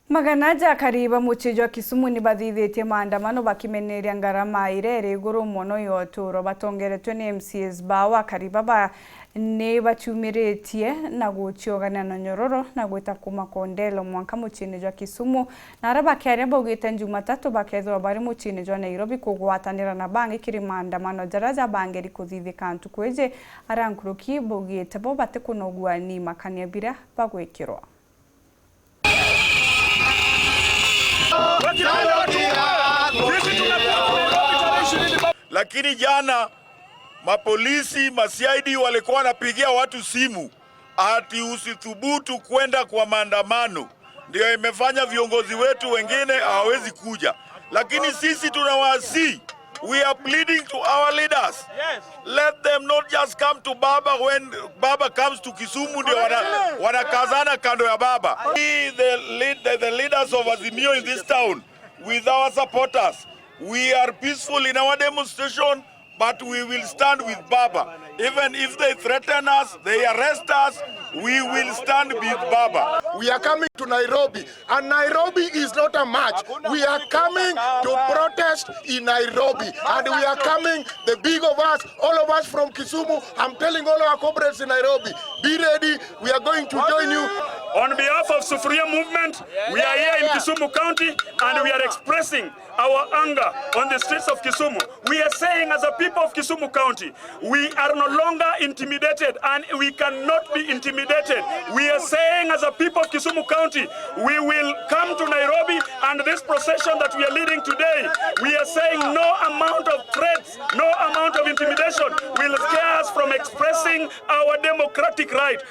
Maganaja kariba muchejo Kisumu ni bathithĩtie maandamano bakimeneria ngarama irere iguru muno ya UTURO batongeretwe ni MCs bao AKARI ba ni bachumirĩtie na gũchiogana na nyororo na gwĩta kumakondelo mwanka muchini jwa Kisumu na araba kĩaria baugĩte JUMATATU bakethwa bari muchini jwa NAIROBI kugwatanĩra na bangi kiri maandamano jaraja bangeri kuthithĩka ntuku ije arankuruki baugĩte bo bate kunogua ni makania bira bagwĩkĩrwa. Lakini jana mapolisi CID walikuwa wanapigia watu simu ati usithubutu kwenda kwa maandamano, ndio imefanya viongozi wetu wengine hawawezi kuja. Lakini sisi tunawasi, we are pleading to our leaders. Yes. Let them not just come to Baba when Baba comes to Kisumu, ndio wanakazana kando ya Baba. We the leaders of Azimio in this town, with our supporters, we are peaceful in our demonstration, but we will stand with Baba. Even if they threaten us, they arrest us, we will stand with Baba. We are coming to Nairobi, and Nairobi is not a march. We are coming to protest in Nairobi, and we are coming, the big of us, all of us from Kisumu. I'm telling all our comrades in Nairobi, be ready, we are going to join you. On behalf of Sufuria movement, we are here in Kisumu County, and we are expressing our anger on the streets of Kisumu. We are saying, as a people of Kisumu County, we are no longer intimidated, and we cannot be intimidated. We are saying, as a people of Kisumu County, we will come to Nairobi, and this procession that we are leading today, we are saying no amount of threats, no amount of intimidation will scare us from expressing our democratic right.